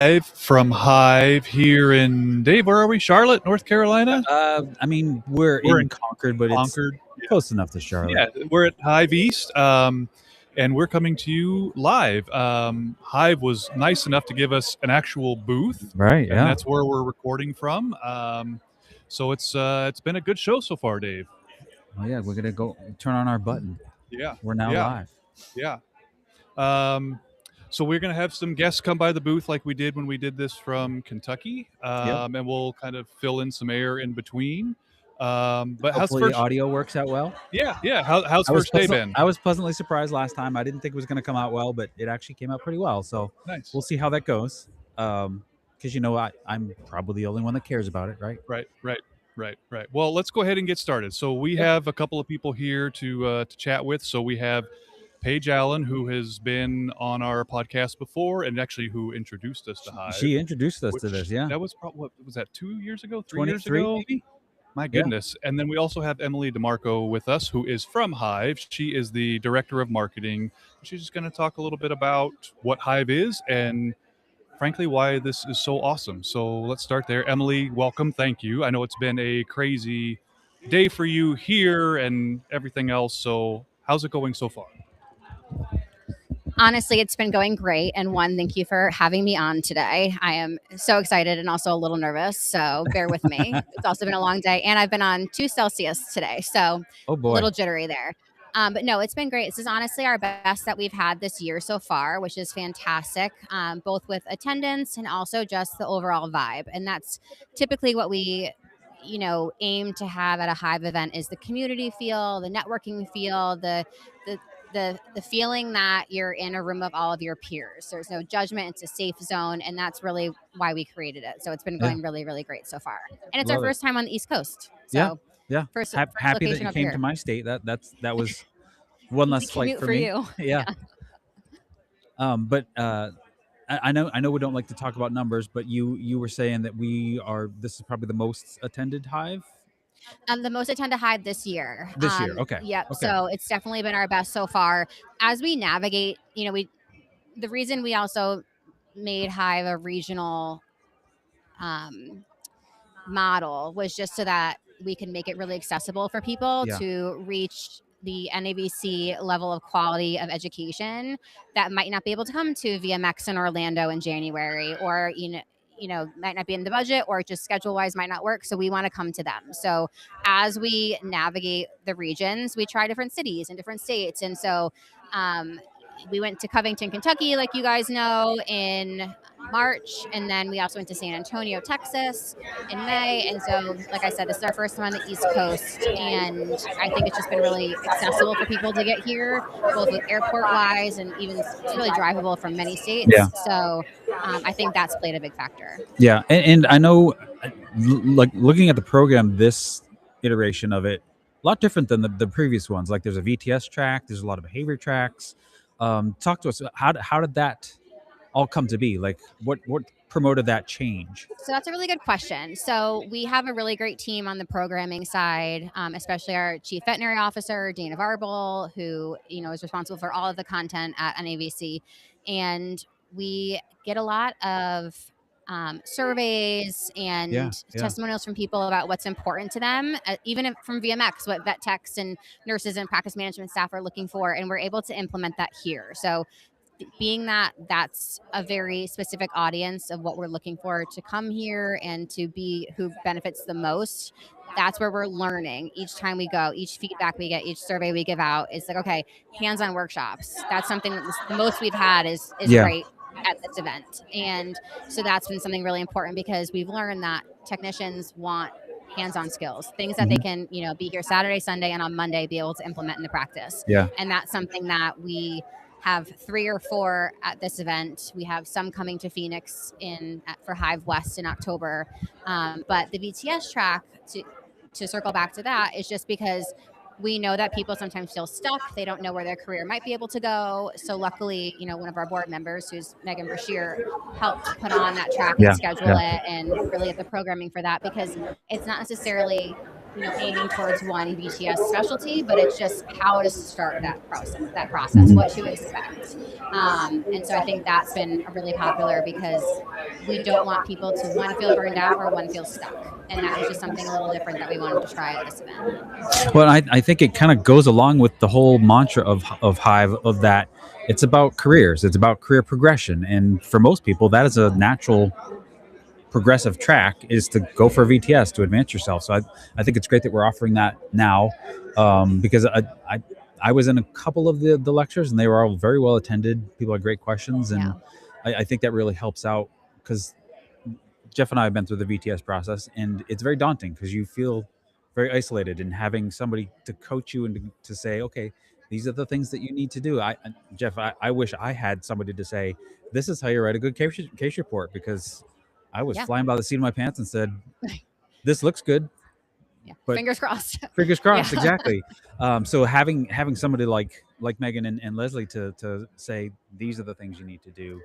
Live from HiVE here in Dave. Where are we? Charlotte, North Carolina. I mean, we're We're in in Concord, but it's Concord. close enough to Charlotte. Yeah, we're at HiVE East, and we're coming to you live. HiVE was nice enough to give us an actual booth, Right, and yeah. that's where we're recording from. So it's been a good show so far, Dave. Oh yeah, we're gonna go turn on our button. Yeah, We're now yeah, live. yeah. Um, so we're going to have some guests come by the booth like we did when we did this from Kentucky, and we'll kind of fill in some air in between. But how's Hopefully the first? audio works out well. Yeah. How's first day been? I was pleasantly surprised last time. I didn't think it was gonna come out well, but it actually came out pretty well. So Nice. we'll see how that goes. Because I'm probably the only one that cares about it, right? Right. Well, let's go ahead and get started. So we have a couple of people here to chat with. So we have Paige Allen, who has been on our podcast before, and actually who introduced us to HiVE. She introduced us to this, yeah. That was probably, what was that, 2 years ago, 3 years 23 ago? maybe. My goodness. And then we also have Emily DeMarco with us, who is from HiVE. She is the director of marketing. She's just going to talk a little bit about what HiVE is and frankly why this is so awesome. So let's start there. Emily, welcome. Thank you. I know it's been a crazy day for you here and everything else. So how's it going so far? Honestly, it's been going great. And one, thank you for having me on today. I am so excited and also a little nervous. So bear with me. It's also been a long day. And I've been on 2 Celsius today. So Oh boy. a little jittery there. But no, it's been great. This is honestly our best that we've had this year so far, which is fantastic, both with attendance and also just the overall vibe. And that's typically what we aim to have at a HiVE event is the community feel, the networking feel, the feeling that you're in a room of all of your peers. There's no judgment. It's a safe zone. And that's really why we created it. So it's been going really, really great so far. And it's our first time on the East Coast. So yeah. First Happy that you came here. to my state. That was one less flight for me. You. Yeah. But I know we don't like to talk about numbers, but you were saying that this is probably the most attended HiVE. The most attended HiVE this year. Okay. Yep. Okay. So it's definitely been our best so far. As we navigate, the reason we also made HiVE a regional model was just so that we can make it really accessible for people to reach the NAVC level of quality of education that might not be able to come to VMX in Orlando in January, or might not be in the budget, or just schedule wise might not work. So we want to come to them. So as we navigate the regions, we try different cities and different states. And so we went to Covington, Kentucky, like you guys know, in March. And then we also went to San Antonio, Texas in May. And so, like I said, this is our first time on the East Coast. And I think it's just been really accessible for people to get here, both with airport wise and even it's really drivable from many states. Yeah. So I think that's played a big factor. Yeah. And I know, like looking at the program, this iteration of it, a lot different than the previous ones. Like there's a VTS track, there's a lot of behavior tracks. Talk to us. How did that all come to be? Like what promoted that change? So that's a really good question. So we have a really great team on the programming side, especially our chief veterinary officer, Dana Varble, who is responsible for all of the content at NAVC. And we get a lot of surveys and testimonials from people about what's important to them, even from VMX, what vet techs and nurses and practice management staff are looking for. And we're able to implement that here. So being that that's a very specific audience of what we're looking for to come here and to be who benefits the most, that's where we're learning each time we go. Each feedback we get, each survey we give out is like, okay, hands-on workshops. That's something the most we've had is great at this event. And so that's been something really important because we've learned that technicians want hands-on skills, things that they can, be here Saturday, Sunday, and on Monday be able to implement in the practice. Yeah. And that's something that we have 3 or 4 at this event. We have some coming to Phoenix for HiVE West in October. But the VTS track, to circle back to that, is just because we know that people sometimes feel stuck. They don't know where their career might be able to go. So luckily, one of our board members, who's Megan Brashear, helped put on that track and schedule it and really get the programming for that, because it's not necessarily aiming towards one VTS specialty, but it's just how to start that process, Mhm. what to expect. And so I think that's been really popular because we don't want people to one feel burned out or one feel stuck. And that was just something a little different that we wanted to try at this event. Well, I think it kind of goes along with the whole mantra of Hive, of that it's about careers, it's about career progression, and for most people, that is a natural progressive track, is to go for a VTS to advance yourself. So I think it's great that we're offering that now, because I was in a couple of the lectures and they were all very well attended. People had great questions, Yeah. and I think that really helps out because Jeff and I have been through the VTS process, and it's very daunting because you feel very isolated. And having somebody to coach you and to say, okay, these are the things that you need to do. Jeff, I wish I had somebody to say, this is how you write a good case report, because I was Yeah. flying by the seat of my pants and said, this looks good, Yeah. but Fingers crossed. fingers crossed. Yeah. Exactly. So having somebody like Megan and Leslie to say, these are the things you need to do.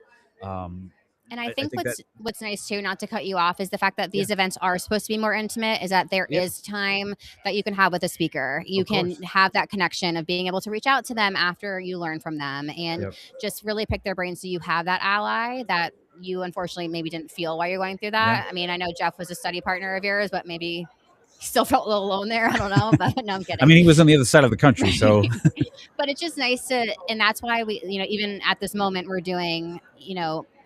And I I think think that, what's nice too, not to cut you off, is the fact that yeah, these events are supposed to be more intimate, is that there yep, is time that you can have with a speaker. You of can course, have that connection of being able to reach out to them after you learn from them and yep, just really pick their brains so you have that ally that you unfortunately maybe didn't feel while you're going through yeah. that. I mean, I know Jeff was a study partner of yours, but maybe he still felt a little alone there. I don't know, but no, I'm I kidding. mean, he was on the other side of the country, so But it's just nice to, and that's why we, even at this moment, we're doing,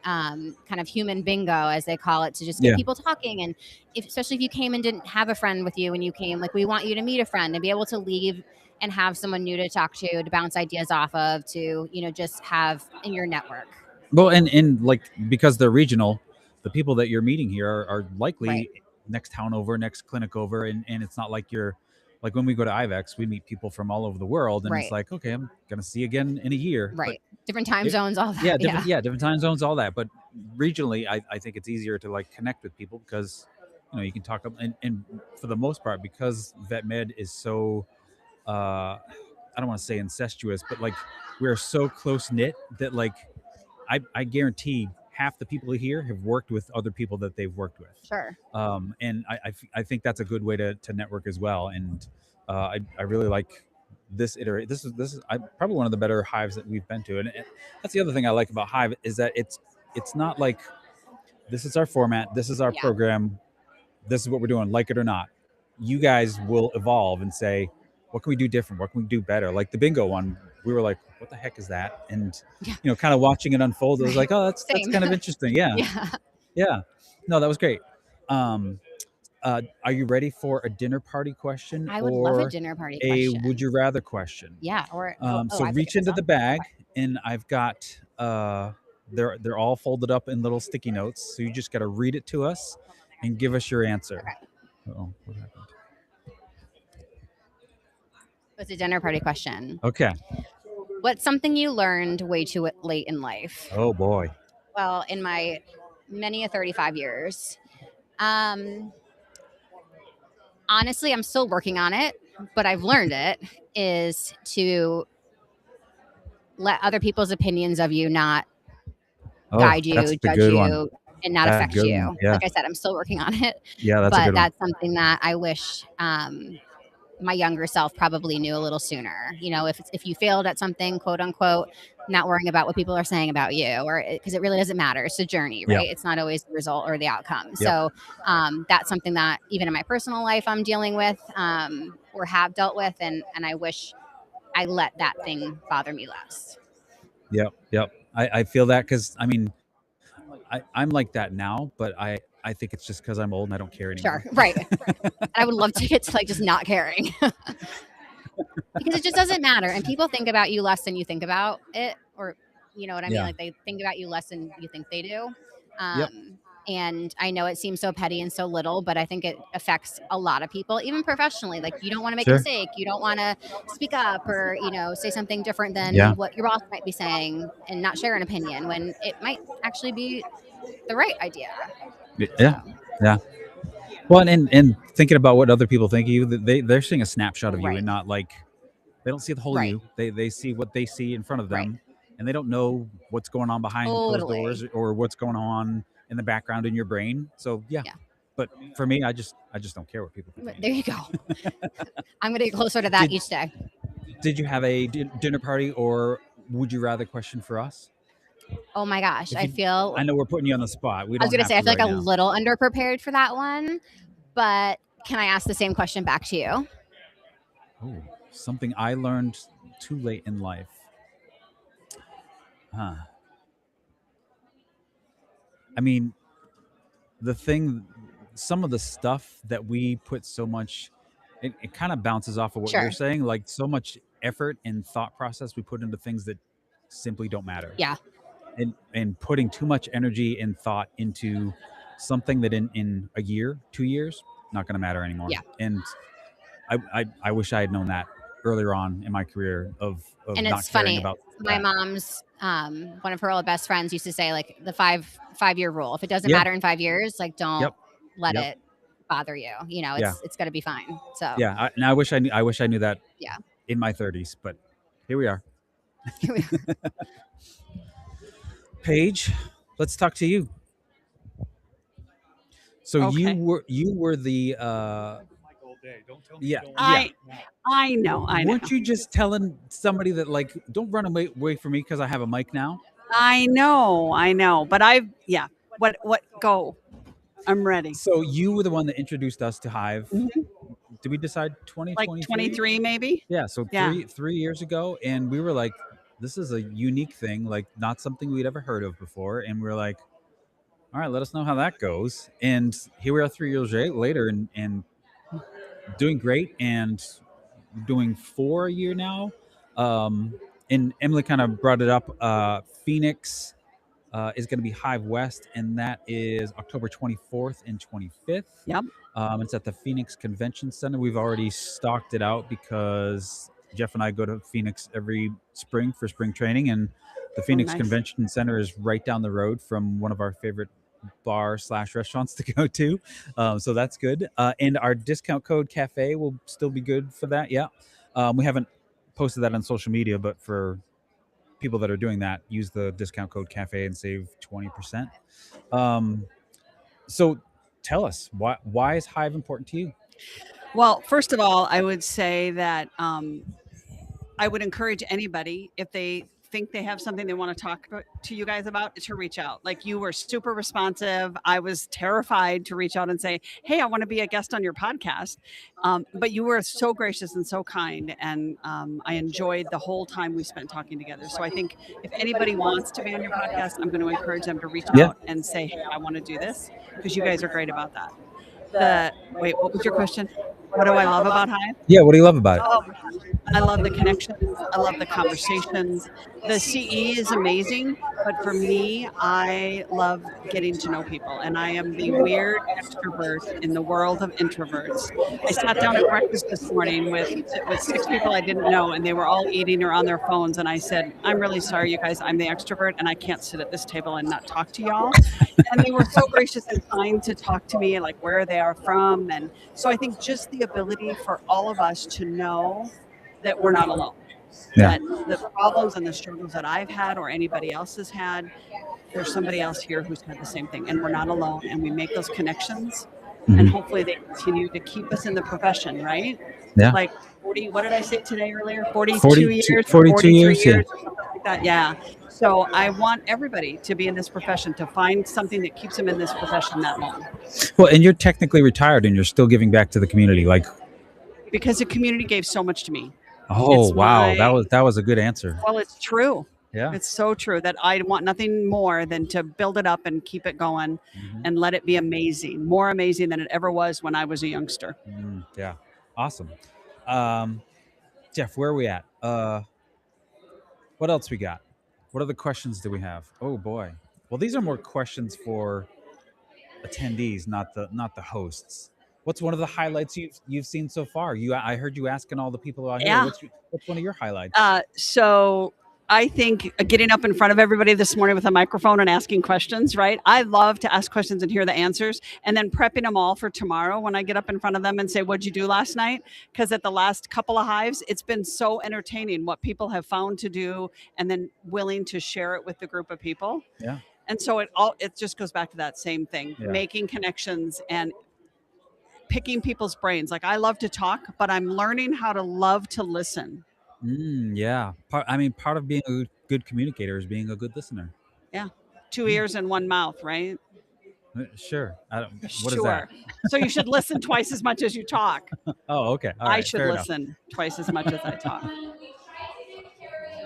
kind of human bingo, as they call it, to just get yeah, people talking. And especially if you came and didn't have a friend with you when you came, like, we want you to meet a friend and be able to leave and have someone new to talk to bounce ideas off of, to, just have in your network. well, and like, because they're regional, the people that you're meeting here are Right. likely next town over, next clinic over, and it's not like you're like when we go to IVEX, we meet people from all over the world, and it's Right. like, okay, I'm gonna see you again in a year, but Right. Different time it, zones, all that. Yeah. yeah, different time zones, all that. But regionally, I think it's easier to like connect with people because you can talk, and for the most part, because vet med is so I don't want to say incestuous, but like we're so close knit that like I guarantee half the people here have worked with other people that they've worked with. Sure. And I think that's a good way to network as well. And I really like this iterate. This is probably one of the better hives that we've been to. And that's the other thing I like about Hive, is that it's not like this is our format, this is our Yeah. program, this is what we're doing, like it or not. You guys will evolve and say, what can we do different? What can we do better? Like the bingo one, we were like, what the heck is that? And Yeah. kind of watching it unfold, it was Right. like, oh, that's Same. kind of interesting. Yeah, Yeah. yeah. No, that was great. Um, are you ready for a dinner party question I would love a or dinner party a would question. you rather question? Yeah. Or, oh, So I pick it reach into myself. the bag, and I've got they're all folded up in little sticky notes. So you just got to read it to us and give us your answer. Okay. Oh, what happened? It's a dinner party question. Okay. What's something you learned way too late in life? Oh boy. Well, in my many a 35 years. Um, Honestly, I'm still working on it, but I've learned it, is to let other people's opinions of you not Oh, guide that's you, the judge good one. you, and not That's a affect good one. you. Yeah. Like I said, I'm still working on it, Yeah, that's a but good one. that's something that I wish my younger self probably knew a little sooner. If you failed at something, quote unquote, not worrying about what people are saying about you, or because it really doesn't matter. It's a journey, Yeah. right? It's not always the result or the outcome. Yep. So that's something that even in my personal life I'm dealing with, or have dealt with, and I wish I let that thing bother me less. Yep. Yep. I feel that because I mean I'm like that now, but I think it's just because I'm old and I don't care Sure, anymore. right. And I would love to get to like just not caring. Because it just doesn't matter, and people think about you less than you think about it, or you know what I mean, Yeah. like they think about you less than you think they do. Yep. And I know it seems so petty and so little, but I think it affects a lot of people, even professionally. Like, you don't want to make a Sure. mistake, you don't want to speak up, or say something different than Yeah. what your boss might be saying, and not share an opinion when it might actually be the right idea. Yeah. So, Yeah. Well, and thinking about what other people think of you, they're seeing a snapshot of you right, and not like they don't see the whole right, you. They see what they see in front of right, them, and they don't know what's going on behind closed doors totally. or what's going on in the background in your brain. So yeah, Yeah. But for me, I just don't care what people think. There you go. I'm going to get closer to that Did, each day. did you have a dinner party, or would you rather question for us? Oh my gosh. If I you, feel, I know we're putting you on the spot. We I was don't going to have say, I to feel like right a now. little underprepared for that one, but can I ask the same question back to you? Oh, something I learned too late in life. Huh. I mean, some of the stuff that we put so much, it kind of bounces off of what you're Sure. saying. Like so much effort and thought process we put into things that simply don't matter. Yeah. And putting too much energy and thought into something that in a year, 2 years, not going to matter anymore. Yeah. And I wish I had known that earlier on in my career of And not it's caring funny. about My that. mom's one of her old best friends used to say, like, the 5-year rule. If it doesn't Yeah. matter in 5 years, like, don't Yep. let Yep. it bother you. You know, Yeah. it's going to be fine. So Yeah. And I wish I knew that yeah. in my 30s, but here we are. Paige, let's talk to you. So you Okay. were the Mike all day. Don't tell me yeah, you don't yeah. I know. Weren't you just telling somebody that, like, don't run away from me because I have a mic now? I know. But yeah. What go? I'm ready. So you were the one that introduced us to HiVE. Mhm. Did we decide Like 2023? 23 maybe? Yeah, so Yeah. 3 years ago, and we were like, this is a unique thing, like not something we'd ever heard of before, and we are like, all right, let us know how that goes. And here we are 3 years later, and doing great, and doing 4 a year now. And Emily kind of brought it up. Phoenix is going to be HiVE West, and that is October 24th and 25th. Yep. It's at the Phoenix Convention Center. We've already stocked it out because Jeff and I go to Phoenix every spring for spring training, and the Phoenix nice. Convention Center is right down the road from one of our favorite bar/restaurants to go to. So that's good. And our discount code cafe will still be good for that. Yeah. We haven't posted that on social media, but for people that are doing that, use the discount code cafe and save 20%. So tell us, why is HiVE important to you? Well, first of all, I would say that I would encourage anybody, if they think they have something they want to talk to you guys about, to reach out. Like, you were super responsive. I was terrified to reach out and say, hey, I want to be a guest on your podcast. But you were so gracious and so kind. And I enjoyed the whole time we spent talking together. So I think if anybody wants to be on your podcast, I'm going to encourage them to reach out and say, hey, I want to do this, because you guys are great about that. Wait, what was your question? What do I love about HiVE? Yeah, what do you love about it? Oh, I love the connections. I love the conversations. The CE is amazing, but for me, I love getting to know people, and I am the weird extrovert in the world of introverts. I sat down at breakfast this morning with 6 people I didn't know, and they were all eating or on their phones, and I said, I'm really sorry, you guys, I'm the extrovert, and I can't sit at this table and not talk to y'all. And they were so gracious and kind to talk to me, like where they are from. And so I think just the ability for all of us to know that we're not alone. Yeah. That the problems and the struggles that I've had, or anybody else has had, there's somebody else here who's had the same thing, and we're not alone. And we make those connections, and hopefully they continue to keep us in the profession, right? Yeah. Like 40, what did I say today earlier? 42 years, 42 years, years, or something like that. Yeah. So I want everybody to be in this profession, to find something that keeps them in this profession that long. Well, and you're technically retired, and you're still giving back to the community, like, because the community gave so much to me. Oh, wow. That was a good answer. Well, it's true. Yeah. It's so true that I want nothing more than to build it up and keep it going and let it be amazing, more amazing than it ever was when I was a youngster. Yeah. Awesome. Jeff, where are we at? What else we got? What other questions do we have? Oh boy. Well, these are more questions for attendees, not the hosts. What's one of the highlights you've seen so far? I heard you asking all the people out here. What's one of your highlights? So I think getting up in front of everybody this morning with a microphone and asking questions, right? I love to ask questions and hear the answers, and then prepping them all for tomorrow when I get up in front of them and say, what'd you do last night? Because at the last couple of HiVEs, it's been so entertaining what people have found to do, and then willing to share it with the group of people. Yeah. And so it just goes back to that same thing, Yeah. making connections and picking people's brains. Like I love to talk, but I'm learning how to love to listen. Yeah. Part of being a good communicator is being a good listener. Yeah. 2 ears and 1 mouth, right? Sure. What is Sure. that? So you should listen twice as much as you talk. Oh, okay. All I right. should Fair enough. listen twice as much as I talk.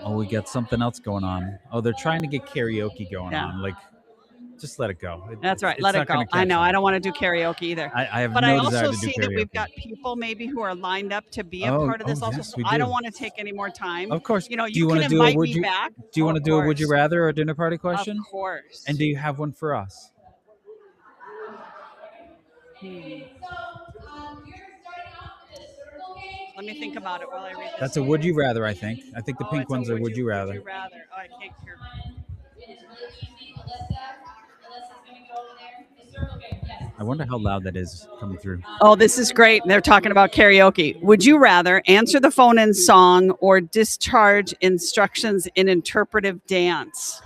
Oh, we got something else going on. Oh, they're trying to get karaoke going Yeah. on. Like, just let it go. That's right. It's Let it not go. gonna I catch know. on. I don't want to do karaoke either. I have But I no desire also to do see that we've karaoke. got people maybe who are lined up to be a Oh, part of this oh, also. yes, So we I don't do. want to take any more time. Of course. You know, Do you you can want to do a invite would me you back. do you Oh, want to of do a would you course. rather or dinner party question? Of course. And do you have one for us? Let me think about it while I read this. That's a would you rather, I think. I think the pink it's a ones are would you rather. Would you rather? Oh, I can't hear. I wonder how loud that is coming through. Oh, this is great. They're talking about karaoke. Would you rather answer the phone in song or discharge instructions in interpretive dance?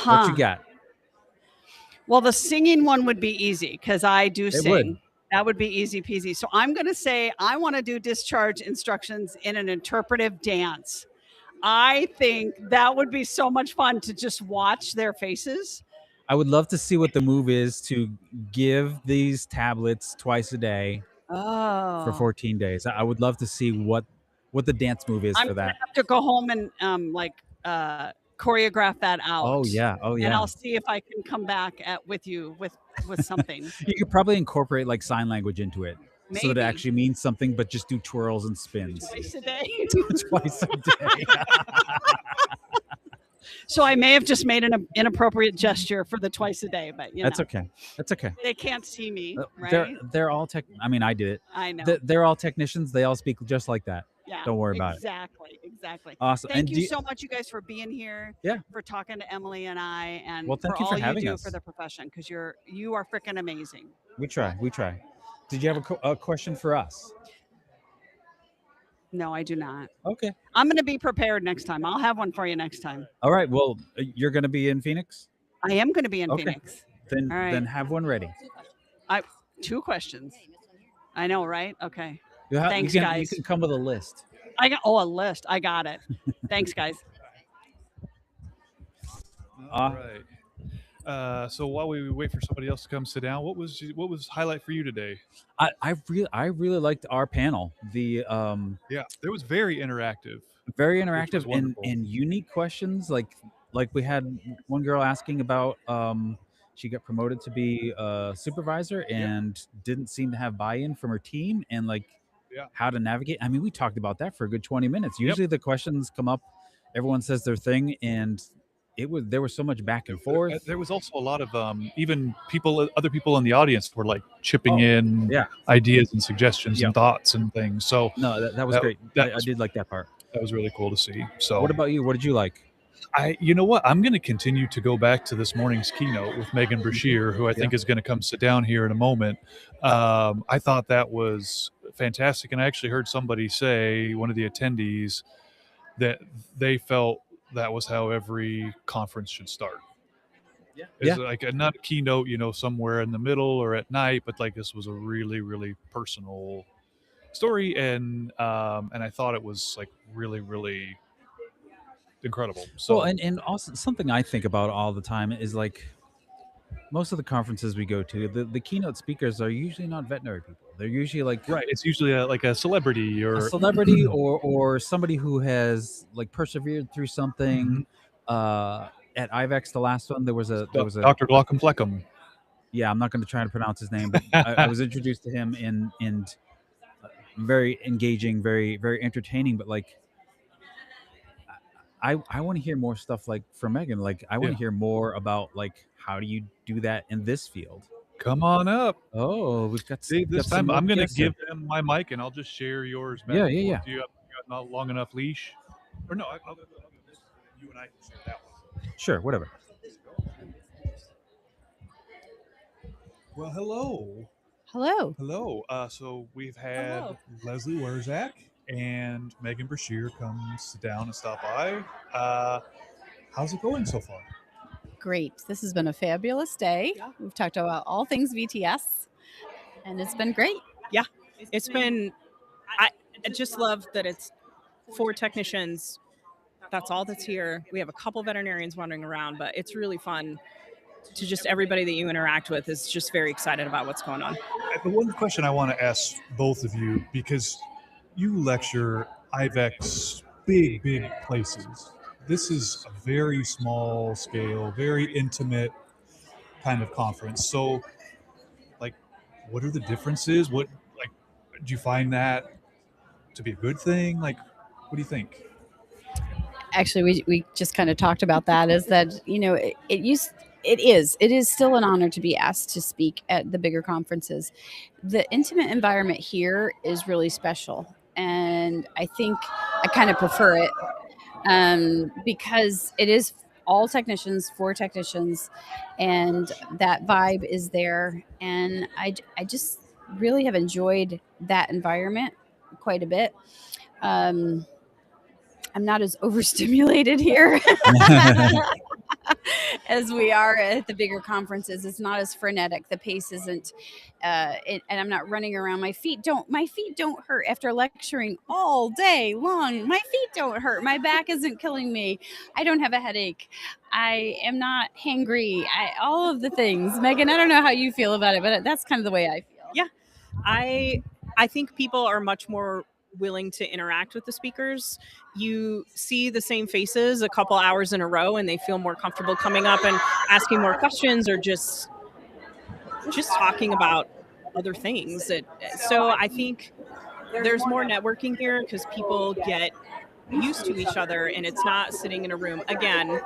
What you got? Well, the singing one would be easy because I do sing. would. That would be easy peasy. So I'm going to say I want to do discharge instructions in an interpretive dance. I think that would be so much fun to just watch their faces. I would love to see what the move is to give these tablets twice a day for 14 days. I would love to see what the dance move is I'm for gonna that. have to go home and choreograph that out. Oh yeah. And I'll see if I can come back with you with something. You could probably incorporate like sign language into it. So that it Maybe. actually means something, but just do twirls and spins. Twice a day. Twice a day. So I may have just made an inappropriate gesture for the twice a day, but That's okay. That's okay. They can't see me, right? They're all tech. I mean, I did it. I know. They're all technicians. They all speak just like that. Yeah. Don't worry about it. Exactly. Awesome. Thank And you so much, you guys, for being here. Yeah. For talking to Emily and I, and Well, thank for you for all having you do us. for the profession, because you are freaking amazing. We try. Did you have a question for us? No, I do not. Okay. I'm going to be prepared next time. I'll have one for you next time. All right. Well, you're going to be in Phoenix? I am going to be in Okay. Phoenix. Then All right. then have one ready. 2 questions. I know, right? Okay. You Thanks, you guys. can come with a list. I got a list. I got it. Thanks, guys. All right. So while we wait for somebody else to come sit down, what was highlight for you today? I really liked our panel. The Yeah, it was very interactive. very was interactive wonderful. and unique questions. Like we had one girl asking about she got promoted to be a supervisor and didn't seem to have buy-in from her team and how to navigate. I mean, we talked about that for a good 20 minutes. Usually the questions come up, everyone says their thing, and there was so much back and forth. There was also a lot of even other people in the audience were like chipping in ideas and suggestions and thoughts and things. So no, that was great. I did like that part. That was really cool to see. So what about you? What did you like? You know what? I'm going to continue to go back to this morning's keynote with Megan Brashear, who I think is going to come sit down here in a moment. I thought that was fantastic. And I actually heard somebody say, one of the attendees, that they felt that was how every conference should start. It's like not a keynote, somewhere in the middle or at night, but like this was a really, really personal story. And I thought it was like really, really incredible. So, well, and also something I think about all the time is like most of the conferences we go to, the keynote speakers are usually not veterinary people. They're usually like it's usually like a celebrity or or somebody who has like persevered through something. At IVEX, the last one, there was a Dr. Glaucom Fleckham. Yeah, I'm not going to try to pronounce his name, but I was introduced to him in very engaging, very, very entertaining, but like I want to hear more stuff like from Megan. Like I want to hear more about like how do you do that in this field? Come on up. Oh, we've got. See, this time I'm going to give them my mic and I'll just share yours. Yeah. Do you have not long enough leash? Or no, I'll do this. You and I can share that one. Sure, whatever. Well, hello. Hello. So we've had Leslie Werzak and Megan Brashear come sit down and stop by. How's it going so far? Great. This has been a fabulous day. Yeah. We've talked about all things VTS, and it's been great. Yeah, it's been. I just love that it's 4 technicians. That's all that's here. We have a couple veterinarians wandering around, but it's really fun to just everybody that you interact with is just very excited about what's going on. The one question I want to ask both of you, because you lecture IVEX big places. This is a very small scale, very intimate kind of conference. So, like, what are the differences? What, like, do you find that to be a good thing? Like, what do you think? Actually, we just kind of talked about that. Is that it is still an honor to be asked to speak at the bigger conferences. The intimate environment here is really special, and I think I kind of prefer it because it is all technicians, 4 technicians, and that vibe is there. And I just really have enjoyed that environment quite a bit. I'm not as overstimulated here as we are at the bigger conferences. It's not as frenetic. The pace isn't, and I'm not running around. My feet don't hurt after lecturing all day long. My feet don't hurt. My back isn't killing me. I don't have a headache. I am not hangry. All of the things. Megan, I don't know how you feel about it, but that's kind of the way I feel. Yeah, I think people are much more willing to interact with the speakers. You see the same faces a couple hours in a row and they feel more comfortable coming up and asking more questions or just talking about other things. So I think there's more networking here because people get used to each other and it's not sitting in a room. Again,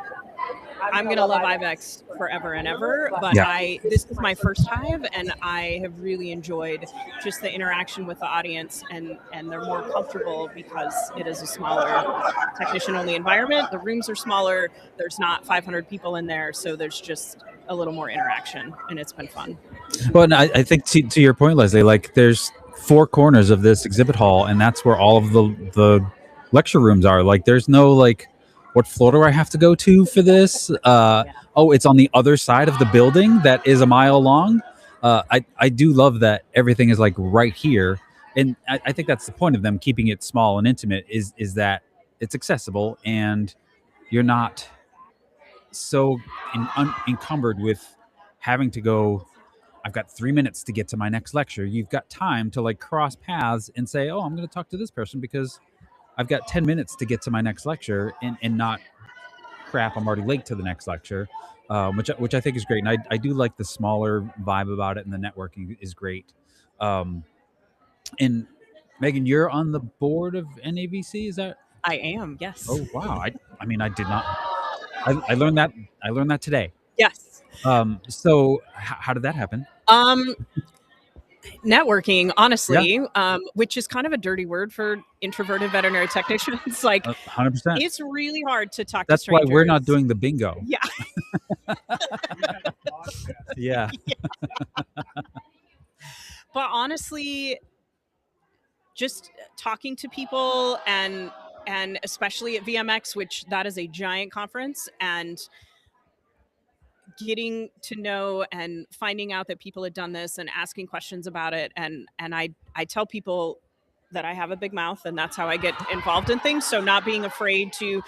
I'm going to love IVEX forever and ever, but this is my first HiVE, and I have really enjoyed just the interaction with the audience, and they're more comfortable because it is a smaller technician-only environment. The rooms are smaller. There's not 500 people in there, so there's just a little more interaction, and it's been fun. Well, and I think to your point, Leslie, like there's 4 corners of this exhibit hall, and that's where all of the lecture rooms are. Like there's no like, what floor do I have to go to for this? Oh, it's on the other side of the building that is a mile long. I do love that everything is like right here. And I think that's the point of them keeping it small and intimate is that it's accessible and you're not so encumbered with having to go, I've got 3 minutes to get to my next lecture. You've got time to like cross paths and say, oh, I'm going to talk to this person because I've got 10 minutes to get to my next lecture and not crap, I'm already late to the next lecture, which I think is great. And I do like the smaller vibe about it, and the networking is great. And Megan, you're on the board of NAVC, is that? I am, yes. Oh, wow. I mean, I did not. I learned that today. Yes. So how did that happen? Networking, honestly, which is kind of a dirty word for introverted veterinary technicians. Like 100%. It's really hard to talk That's to strangers. why we're not doing the bingo. Yeah. Yeah. But honestly, just talking to people and especially at VMX, which that is a giant conference, and getting to know and finding out that people had done this and asking questions about it. And I tell people that I have a big mouth and that's how I get involved in things. So not being afraid to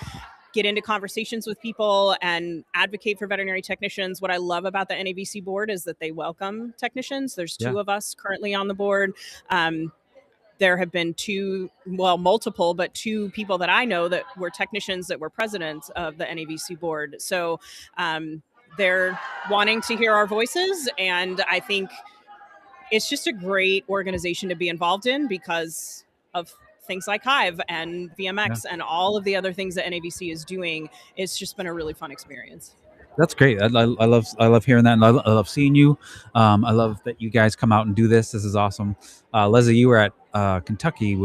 get into conversations with people and advocate for veterinary technicians. What I love about the NAVC board is that they welcome technicians. There's 2 of us currently on the board. There have been 2, well, multiple, but 2 people that I know that were technicians that were presidents of the NAVC board. So they're wanting to hear our voices. And I think it's just a great organization to be involved in because of things like HiVE and VMX and all of the other things that NAVC is doing. It's just been a really fun experience. That's great. I love hearing that, and I love seeing you. I love that you guys come out and do this. This is awesome. Leslie, you were at Kentucky.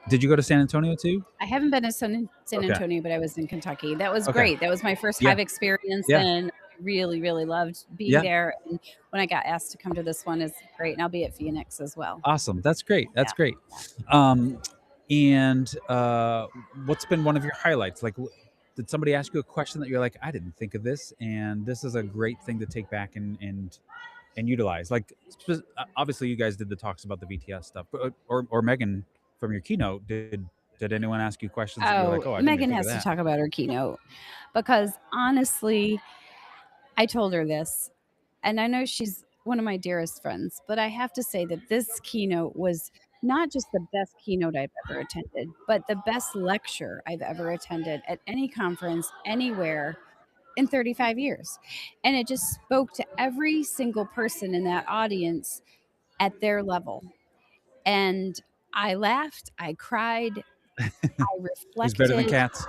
Did you go to San Antonio too? I haven't been to San Antonio, but I was in Kentucky. That was great. That was my first HiVE experience, and really, really loved being there. And when I got asked to come to this one, is great, and I'll be at Phoenix as well. Awesome. That's great. That's great. And what's been one of your highlights? Like, did somebody ask you a question that you're like, I didn't think of this, and this is a great thing to take back and utilize? Like, obviously, you guys did the talks about the VTS stuff, but or Megan from your keynote, did anyone ask you questions that you're like, Oh, oh, I didn't even Megan think of has to that? talk about her keynote because honestly, I told her this, and I know she's one of my dearest friends, but I have to say that this keynote was not just the best keynote I've ever attended, but the best lecture I've ever attended at any conference anywhere in 35 years. And it just spoke to every single person in that audience at their level. And I laughed, I cried, I It was better than reflected. cats.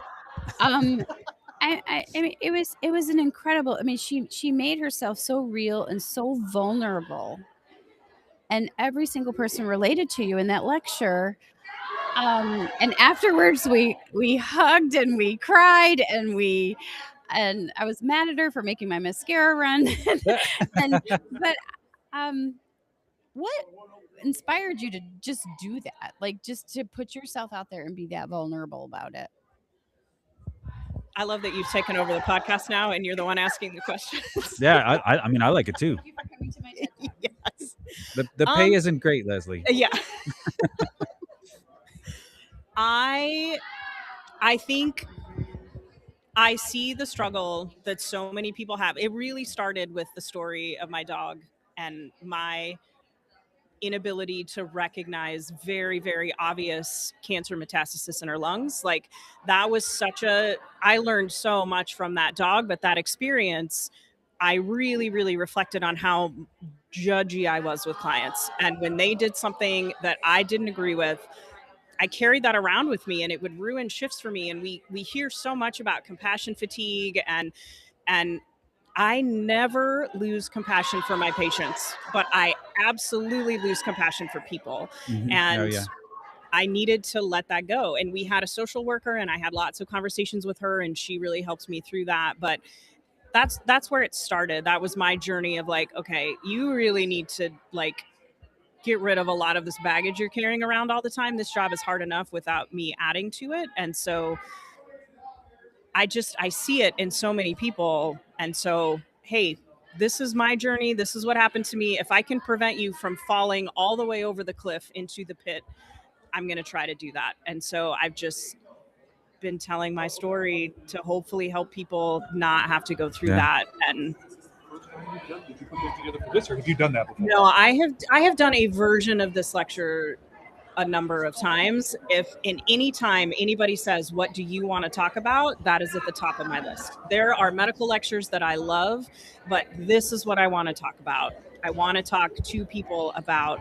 Um, I mean, it was an incredible. I mean, she made herself so real and so vulnerable, and every single person related to you in that lecture. And afterwards, we hugged and we cried and I was mad at her for making my mascara run. and but um, what inspired you to just do that? Like just to put yourself out there and be that vulnerable about it? I love that you've taken over the podcast now and you're the one asking the questions. Yeah, I mean, I like it too. Thank you for coming to my TED Talk. Yes. The pay isn't great, Leslie. Yeah. I think I see the struggle that so many people have. It really started with the story of my dog and my inability to recognize very, very obvious cancer metastasis in her lungs. Like that was I learned so much from that dog, but that experience, I really, really reflected on how judgy I was with clients. And when they did something that I didn't agree with, I carried that around with me and it would ruin shifts for me. And we hear so much about compassion fatigue and I never lose compassion for my patients, but I absolutely lose compassion for people. Mhm. And Oh, yeah. I needed to let that go. And we had a social worker and I had lots of conversations with her and she really helped me through that. But that's where it started. That was my journey of like, okay, you really need to like get rid of a lot of this baggage you're carrying around all the time. This job is hard enough without me adding to it. And so I see it in so many people. And so, hey, this is my journey. This is what happened to me. If I can prevent you from falling all the way over the cliff into the pit, I'm going to try to do that. And so I've just been telling my story to hopefully help people not have to go through Yeah. that. And Did you put this together for this, or have you done that before? no, I have done a version of this lecture a number of times. If in any time anybody says, what do you want to talk about? That is at the top of my list. There are medical lectures that I love, but this is what I want to talk about. I want to talk to people about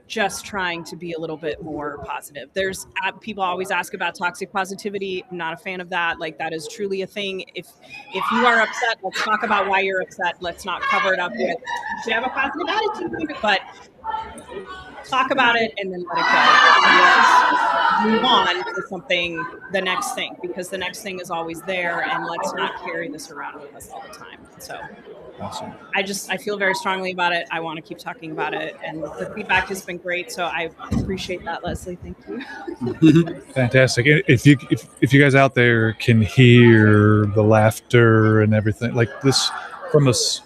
just trying to be a little bit more positive. There's people always ask about toxic positivity. I'm not a fan of that. Like that is truly a thing. If you are upset, let's talk about why you're upset. Let's not cover it up with you should have a positive attitude, but talk about it and then let it go. Move on to something, the next thing, because the next thing is always there, and let's not carry this around with us all the time. So Awesome. I feel very strongly about it. I want to keep talking about it, and the feedback has been great. So I appreciate that, Leslie. Thank you. Fantastic. If you guys out there can hear the laughter and everything like this from us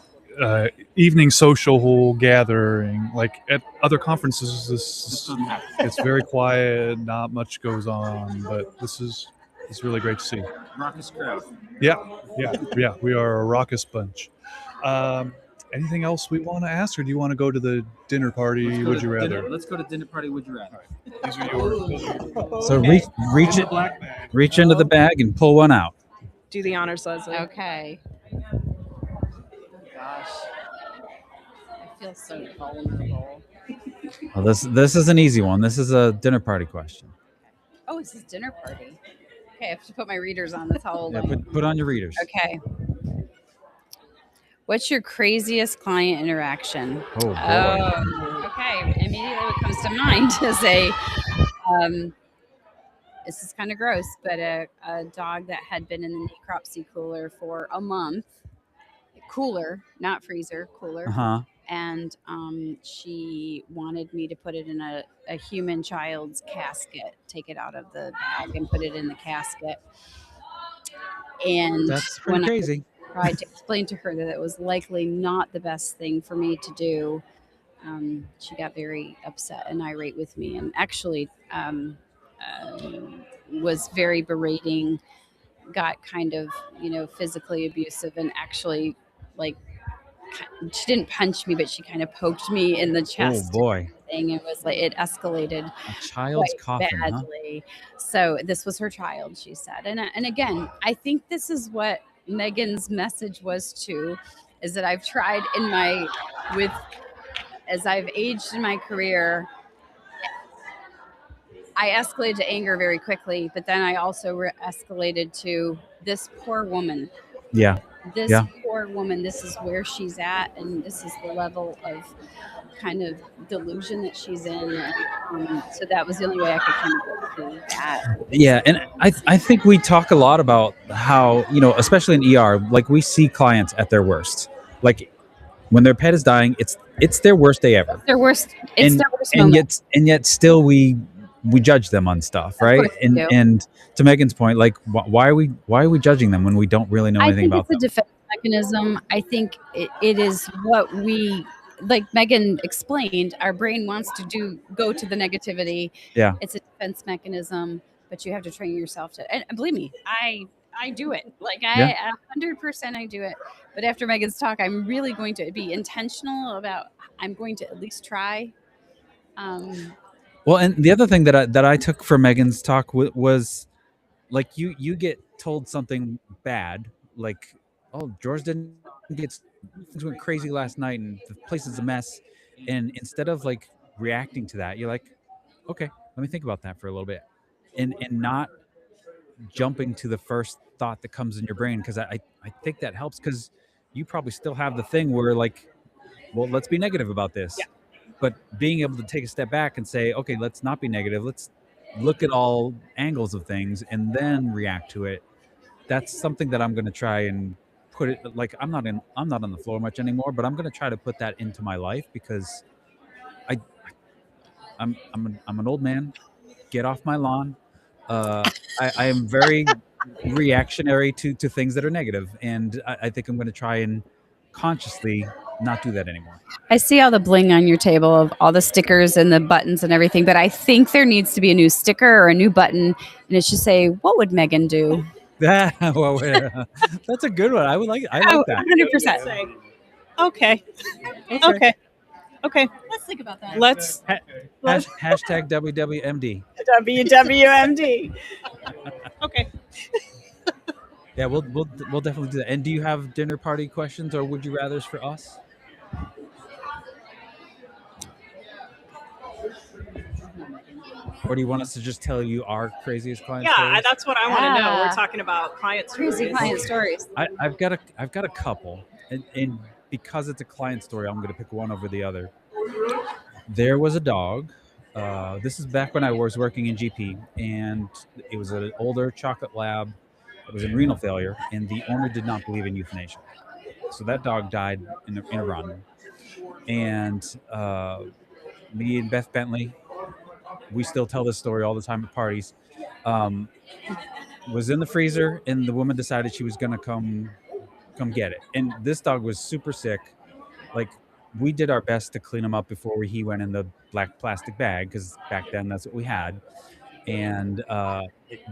evening social gathering, like at other conferences, it's very quiet, not much goes on, but it's really great to see. Raucous crowd. Yeah, we are a raucous bunch. Anything else we want to ask, or do you want to go to the dinner party? Would you rather? Let's go to dinner party. Would you rather? These are yours. So Okay. reach into the bag and pull one out. Do the honors, Leslie. Okay. Gosh, I feel so vulnerable. Well, this is an easy one. This is a dinner party question. Oh, it's his dinner party. Okay, I have to put my readers on. That's how old Yeah, I am. put on your readers. Okay. What's your craziest client interaction? Oh, boy. Okay. Immediately what comes to mind is this is kind of gross, but a dog that had been in the necropsy cooler for a month. Cooler, not freezer, cooler. Uh-huh. And she wanted me to put it in a human child's casket, take it out of the bag and put it in the casket. And That's pretty when I crazy. tried to explain to her that it was likely not the best thing for me to do, she got very upset and irate with me, and actually was very berating. Got kind of physically abusive, and actually like she didn't punch me, but she kind of poked me in the Oh chest. boy, Thing it was like it escalated a child's quite coffin, huh? badly. So this was her child, she said. And again, I think this is what Megan's message was too, is that I've tried in my with as I've aged in my career, I escalated to anger very quickly, but then I also escalated to this poor woman. Yeah, This yeah. poor woman, this is where she's at, and this is the level of kind of delusion that she's in. So that was the only way I could kind of get to that. Yeah, and I think we talk a lot about how, especially in ER, like we see clients at their worst. Like when their pet is dying, it's their worst day ever. Their worst. It's And their worst moment. yet still we judge them on stuff, right? Of course we do. And to Megan's point, like why are we judging them when we don't really know I anything think about it's a them? defense mechanism. I think it is what we, like Megan explained, our brain wants to go to the negativity. Yeah. It's a defense mechanism, but you have to train yourself to. And believe me, I do it. Like Yeah. 100% I do it. But after Megan's talk, I'm really going to be intentional about. I'm going to at least try. Well, and the other thing that I took from Megan's talk was like you get told something bad, like, oh, George didn't get things went crazy last night and the place is a mess, and instead of like reacting to that, you're like, okay, let me think about that for a little bit, and not jumping to the first thought that comes in your brain, because I think that helps, because you probably still have the thing where like, well, let's be negative about this. Yeah. But being able to take a step back and say, okay, let's not be negative. Let's look at all angles of things and then react to it. That's something that I'm going to try and put it, like, I'm not on the floor much anymore, but I'm going to try to put that into my life, because I'm an old man. Get off my lawn. I am very reactionary to things that are negative, and I think I'm going to try and consciously not do that anymore. I see all the bling on your table of all the stickers and the buttons and everything, but I think there needs to be a new sticker or a new button, and it should say, "What would Megan do?" Well, that's a good one. I like that. 100%. Okay. Okay. Let's think about that. Let's Hashtag WWMD. WWMD. Okay. Yeah, we'll definitely do that. And do you have dinner party questions or would you rather's for us? Or do you want us to just tell you our craziest client Yeah, stories? that's what I want to know. Yeah. We're talking about client stories. Crazy client stories. I've got a couple, and because it's a client story, I'm going to pick one over the other. There was a dog. This is back when I was working in GP, and it was an older chocolate lab. It was in renal failure, and the owner did not believe in euthanasia. So that dog died in a run. And me and Beth Bentley, we still tell this story all the time at parties, was in the freezer, and the woman decided she was going to come get it. And this dog was super sick. Like, we did our best to clean him up before he went in the black plastic bag, because back then that's what we had. And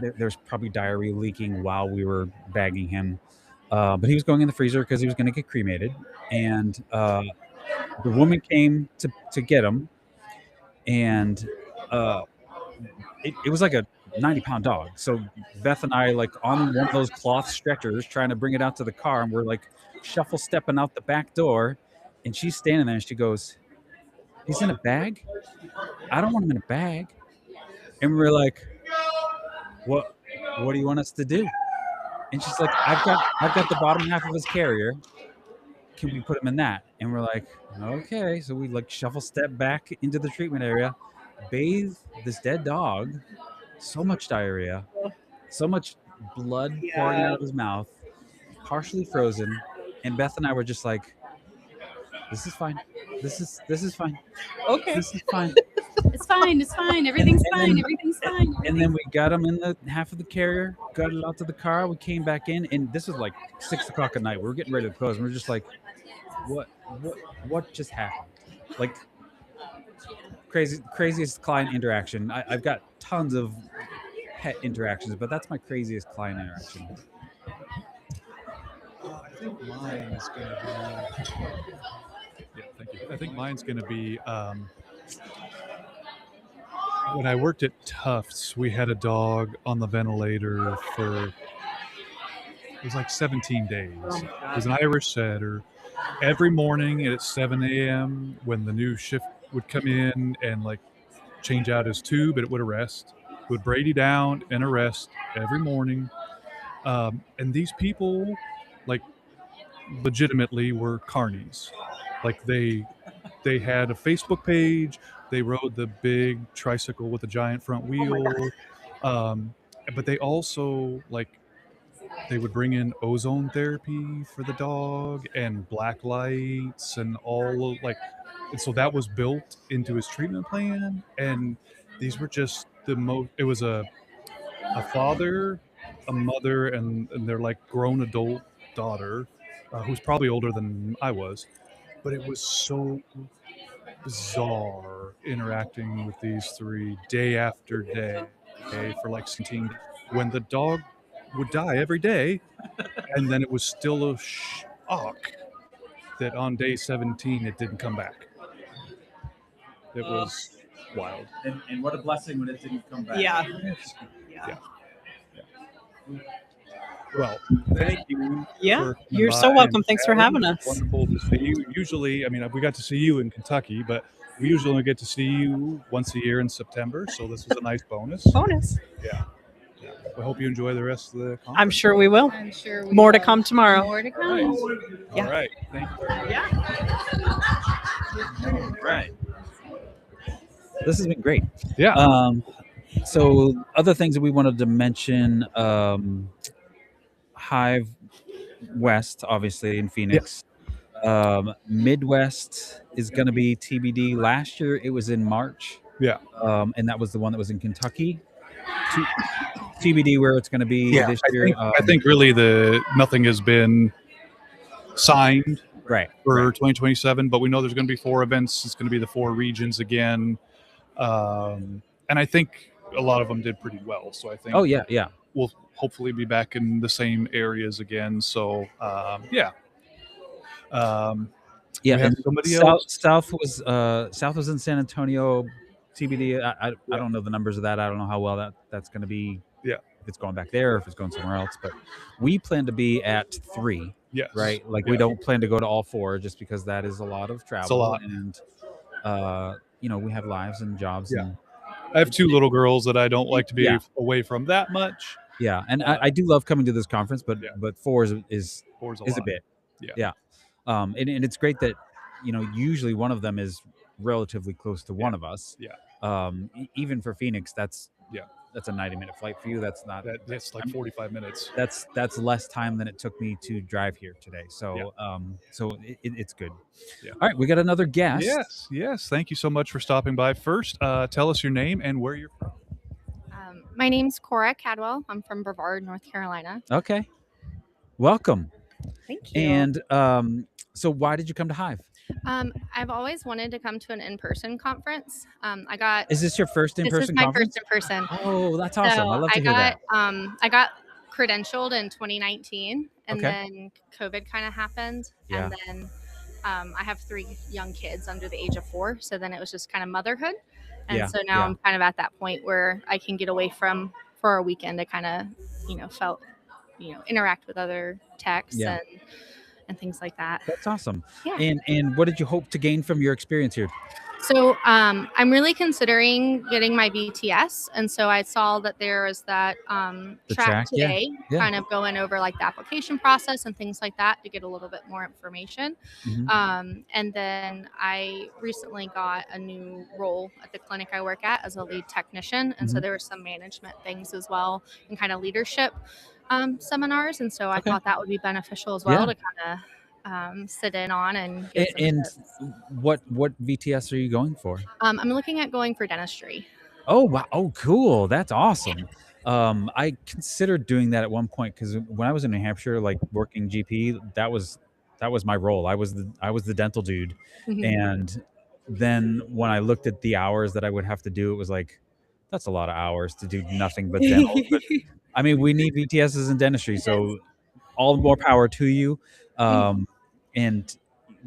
there's probably diarrhea leaking while we were bagging him. But he was going in the freezer because he was going to get cremated. And the woman came to get him. And it was like a 90-pound dog. So Beth and I, like, on one of those cloth stretchers, trying to bring it out to the car. And we're like shuffle stepping out the back door. And she's standing there and she goes, "He's in a bag? I don't want him in a bag." And we're like, what do you want us to do? And she's like, I've got the bottom half of his carrier. Can we put him in that? And we're like, okay. So we like shuffle step back into the treatment area, bathe this dead dog, so much diarrhea, so much blood pouring out of his mouth, partially frozen. And Beth and I were just like, this is fine. This is fine. Okay. This is fine. It's fine. It's fine. Everything's And fine. then- Everything's fine. And then we got him in the half of the carrier, got it out to the car. We came back in, and this was like 6 o'clock at night. We were getting ready to close, and we are just like, what just happened? Like craziest client interaction. I've got tons of pet interactions, but that's my craziest client interaction. I think mine's gonna be. Yeah, thank you. I think mine's gonna be. When I worked at Tufts, we had a dog on the ventilator for. It was like 17 days. It was an Irish setter. Every morning at 7 a.m. when the new shift would come in and like change out his tube, it would arrest. It would Brady down and arrest every morning. And these people, like, legitimately were carnies. Like they had a Facebook page. They rode the big tricycle with a giant front wheel. But they also like they would bring in ozone therapy for the dog and black lights and all of, like, and so that was built into his treatment plan. And these were just the most. It was a father, a mother, and their like grown adult daughter, who's probably older than I was. But it was so bizarre interacting with these three day after day, for like 17 days, when the dog would die every day, and then it was still a shock that on day 17 it didn't come back. It was wild. And what a blessing when it didn't come back. Yeah. Yeah. Well, thank you. Yeah, for coming you're so by, welcome. and Thanks for Adam, having us. Wonderful to see you. Usually, I mean, we got to see you in Kentucky, but we usually only get to see you once a year in September. So this was a nice bonus. Bonus. Yeah. I hope you enjoy the rest of the conference. I'm sure we will. I'm sure. More to come tomorrow. More to come. Nice. Yeah. All right. Thank you. Right. This has been great. Yeah. So other things that we wanted to mention, HiVE West, obviously in Phoenix. Midwest is going to be TBD. Last year it was in March. Yeah. And that was the one that was in Kentucky. TBD where it's going to be this year. I think really nothing has been signed right for 2027, but we know there's going to be 4 events. It's going to be the 4 regions again. And I think a lot of them did pretty well. So I think we'll hopefully be back in the same areas again. So yeah. And somebody else. South was in San Antonio. TBD. I don't know the numbers of that. I don't know how well that's going to be. Yeah. If it's going back there or if it's going somewhere else. But we plan to be at 3. Yes. Right. Like we don't plan to go to all 4 just because that is a lot of travel. It's a lot. And we have lives and jobs. Yeah. And I have 2 little girls that I don't like to be away from that much. Yeah. And I do love coming to this conference, but 4 is a bit. Yeah. And it's great that, usually one of them is relatively close to one of us. Yeah. Even for Phoenix, that's a 90-minute flight for you. That's not. That's like 45 minutes. That's less time than it took me to drive here today. So it's good. Yeah. All right, we got another guest. Yes. Thank you so much for stopping by. First, tell us your name and where you're from. My name's Cora Cadwell. I'm from Brevard, North Carolina. Okay. Welcome. Thank you. And so why did you come to HiVE? I've always wanted to come to an in-person conference. Is this your first in-person This is my conference? first in-person. Oh, that's awesome. So I love to hear that. I got credentialed in 2019, and Okay. then COVID kind of happened. Yeah. And then I have 3 young kids under the age of 4. So then it was just kind of motherhood. And so now I'm kind of at that point where I can get away for a weekend to kind of, interact with other techs and things like that. That's awesome. Yeah. And what did you hope to gain from your experience here? So I'm really considering getting my BTS. And so I saw that there was that track today, kind of going over like the application process and things like that to get a little bit more information. Mm-hmm. And then I recently got a new role at the clinic I work at as a lead technician. And so there were some management things as well and kind of leadership seminars. And so I thought that would be beneficial as well to kind of sit in on and get some And tips. what VTS are you going for? I'm looking at going for dentistry. Oh wow! Oh, cool! That's awesome. I considered doing that at one point because when I was in New Hampshire, like working GP, that was my role. I was the dental dude, and then when I looked at the hours that I would have to do, it was like that's a lot of hours to do nothing but dental. But I mean, we need VTSs in dentistry, so all the more power to you. And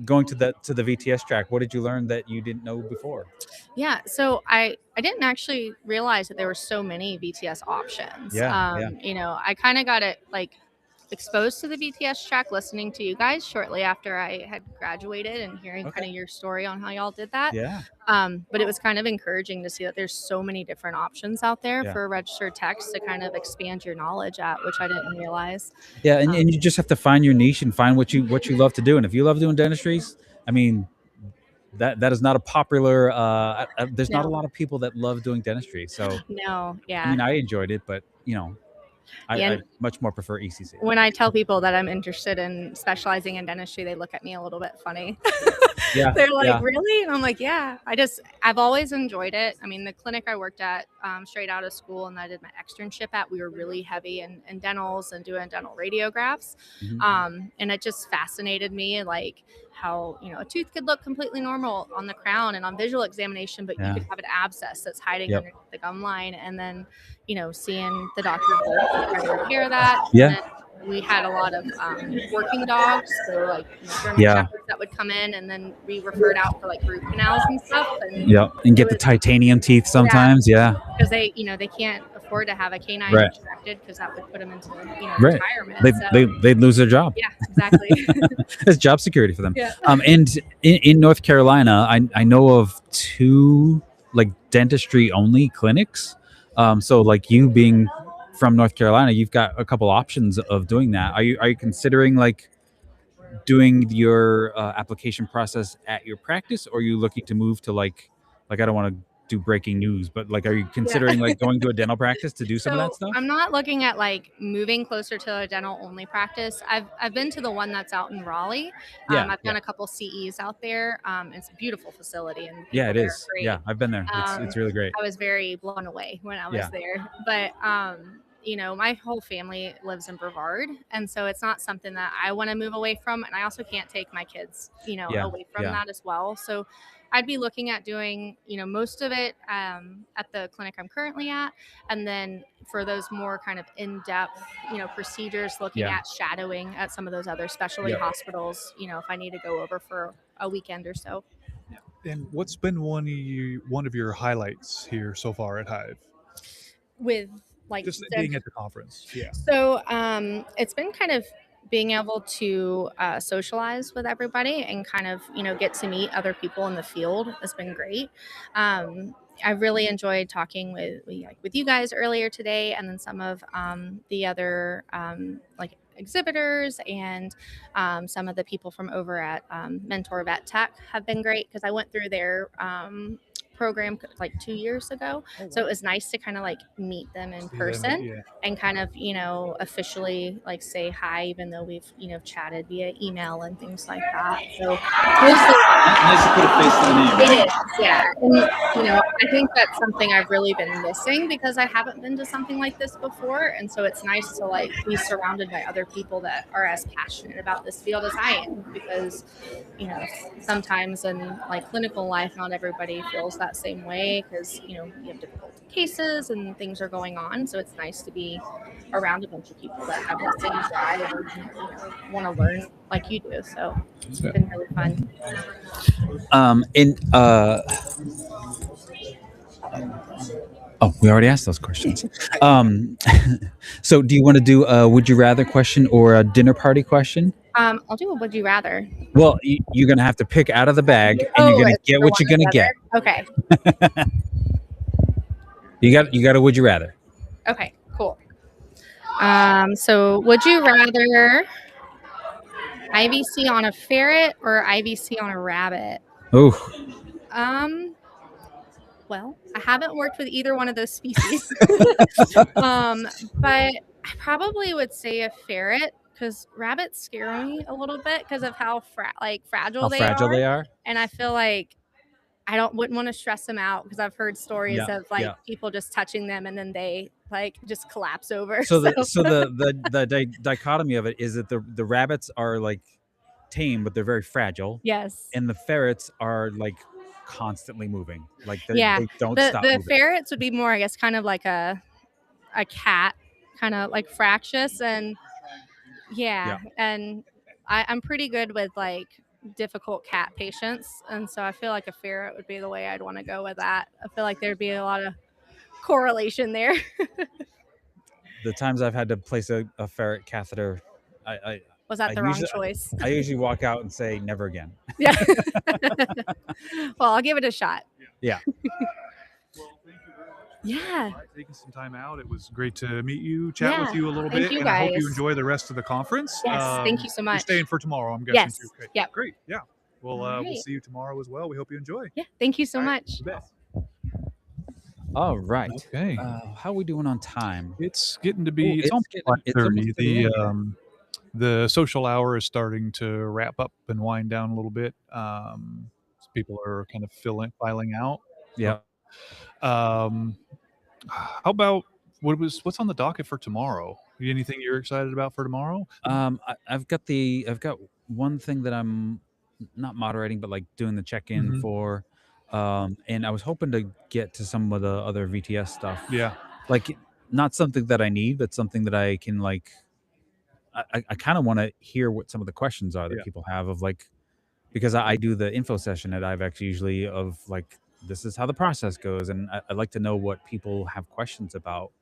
going to the VTS track, what did you learn that you didn't know before? Yeah, so I didn't actually realize that there were so many VTS options. Yeah. You know, I kind of got it like exposed to the VTS track listening to you guys shortly after I had graduated and hearing kind of your story on how y'all did that. Yeah. But it was kind of encouraging to see that there's so many different options out there for registered techs to kind of expand your knowledge at, which I didn't realize. Yeah, and you just have to find your niche and find what you love to do. And if you love doing dentistries, I mean, that is not a popular. There's not a lot of people that love doing dentistry. So no, yeah. I mean, I enjoyed it, but you know, I much more prefer ECC. When I tell people that I'm interested in specializing in dentistry, they look at me a little bit funny. Yeah, they're like, really? And I'm like, yeah. I've always enjoyed it. I mean, the clinic I worked at straight out of school and I did my externship at, we were really heavy in dentals and doing dental radiographs. And it just fascinated me, like how, you know, a tooth could look completely normal on the crown and on visual examination, but you could have an abscess that's hiding underneath the gum line. And then, you know, seeing the doctor try to repair that. Yeah. We had a lot of working dogs, so like German shepherds that would come in, and then we referred out for like root canals and stuff. And get the titanium teeth sometimes. Because they, you know, they can't afford to have a canine extracted because that would put them into, you know, retirement. They'd lose their job. Yeah, exactly. It's job security for them. Yeah. And in North Carolina, I know of 2 like dentistry only clinics. So like you being from North Carolina, you've got a couple options of doing that. Are you considering like doing your application process at your practice, or are you looking to move to like I don't want to do breaking news, but like, are you considering like going to a dental practice to do some of that stuff? I'm not looking at like moving closer to a dental only practice. I've been to the one that's out in Raleigh. I've done a couple CEs out there. It's a beautiful facility, and it is. Great. Yeah, I've been there. It's really great. I was very blown away when I was there, but you know, my whole family lives in Brevard, and so it's not something that I want to move away from, and I also can't take my kids, you know, away from that as well. So I'd be looking at doing, you know, most of it at the clinic I'm currently at, and then for those more kind of in-depth, you know, procedures, looking at shadowing at some of those other specialty hospitals, you know, if I need to go over for a weekend or so. And what's been one of your highlights here so far at HiVE? With like just being at the conference. So it's been kind of being able to socialize with everybody and kind of, you know, get to meet other people in the field has been great. I really enjoyed talking with you guys earlier today, and then some of the other like exhibitors and some of the people from over at Mentor Vet Tech have been great because I went through their program like 2 years ago. So it was nice to kind of like meet them in person and kind of, you know, officially like say hi, even though we've, you know, chatted via email and things like that. So nice to put a face to the name. It is, yeah. And, you know, I think that's something I've really been missing because I haven't been to something like this before. And so it's nice to like be surrounded by other people that are as passionate about this field as I am, because, you know, sometimes in like clinical life, not everybody feels that same way because, you know, you have difficult cases and things are going on. So it's nice to be around a bunch of people that have that same drive and, you know, want to learn like you do. So it's been really fun. We already asked those questions. So do you want to do a would you rather question or a dinner party question? I'll do a would you rather. Well, you're going to have to pick out of the bag and you're going to get what you're going to get. Okay. You got a would you rather. Okay, cool. So would you rather IVC on a ferret or IVC on a rabbit? Oh. Well, I haven't worked with either one of those species. But I probably would say a ferret because rabbits scare me a little bit because of how fragile How they fragile are, they are. and I feel like wouldn't want to stress them out because I've heard stories Yeah, of like yeah. people just touching them and then they like just collapse over. So the dichotomy of it is that the rabbits are like tame, but they're very fragile, yes, and the ferrets are like constantly moving. Like yeah. they don't The stop the moving. ferrets would be more, I guess, kind of like a cat, kind of like fractious, and Yeah. and I'm pretty good with like difficult cat patients, and so I feel like a ferret would be the way I'd want to go with that. I feel like there'd be a lot of correlation there. The times I've had to place a ferret catheter, I Was that the wrong choice? I usually walk out and say never again. Yeah. Well, I'll give it a shot. Yeah. Well, thank you very much. Yeah. Taking some time out. It was great to meet you, chat with Yeah. you a little Thank bit, you and I hope you guys. enjoy the rest of the conference. Yes, thank you so You're much. staying for tomorrow, I'm guessing. Yes. Too. Okay. Yep. Great. Yeah. Well, All we'll right. see you tomorrow as well. We hope you enjoy. Yeah. Thank you so All right, much. you bet. All right. Okay. How are we doing on time? It's getting to be. It's almost it's almost 5:30. The social hour is starting to wrap up and wind down a little bit. People are kind of filing out. Yeah. How about what's on the docket for tomorrow? Anything you're excited about for tomorrow? I've got one thing that I'm not moderating, but like doing the check-in for, and I was hoping to get to some of the other VTS stuff. Yeah. Like not something that I need, but something that I can like. I kind of want to hear what some of the questions are that people have of like, because I do the info session at HiVE usually of like, this is how the process goes. And I'd like to know what people have questions about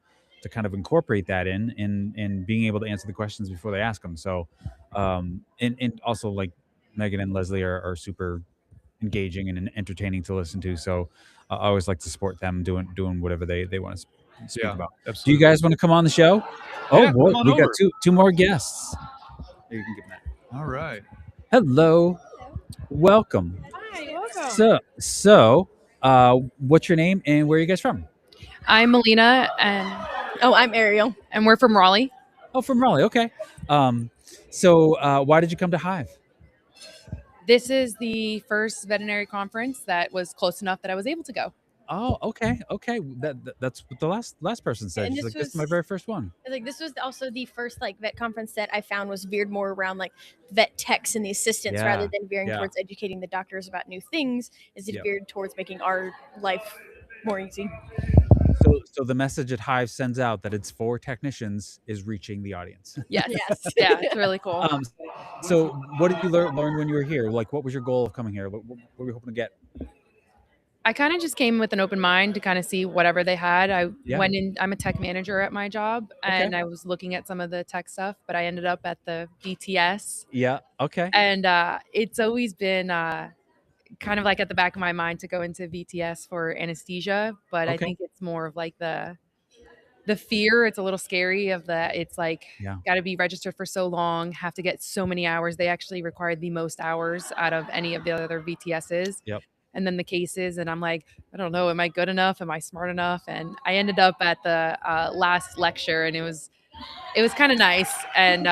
to kind of incorporate that in and being able to answer the questions before they ask them. So, and also like Megan and Leslie are super engaging and entertaining to listen to. So I always like to support them doing whatever they want to speak about. Absolutely. Do you guys want to come on the show? Yeah, Oh boy, come on we over. got two more guests. Here, you can give them that. All right. Hello. Welcome. Hi, welcome. So, what's your name and where are you guys from? I'm Melina, and I'm Ariel, and we're from Raleigh. Oh, from Raleigh. Okay. So, why did you come to HiVE? This is the first veterinary conference that was close enough that I was able to go. Oh, okay. That's what the last person said. And She's this like, this is my was- very first one. Like this was also the first like vet conference that I found was veered more around like vet techs and the assistants Yeah, rather than veering yeah. towards educating the doctors about new things. Is it Yep. veered towards making our life more easy? So the message that HiVE sends out that it's for technicians is reaching the audience. Yes. Yes. Yeah, it's really cool. So what did you learn when you were here? Like, what was your goal of coming here? What were you hoping to get? I kind of just came with an open mind to kind of see whatever they had. I Yeah. went in, I'm a tech manager at my job, Okay. and I was looking at some of the tech stuff, but I ended up at the BTS. Yeah. Okay. And it's always been kind of like at the back of my mind to go into VTS for anesthesia, but I Okay. think it's more of like the fear. It's a little scary of that. It's like Yeah. got to be registered for so long, have to get so many hours. They actually required the most hours out of any of the other VTSs. Yep. And then the cases, and I'm like, I don't know, am I good enough? Am I smart enough? And I ended up at the last lecture, and it was kind of nice. And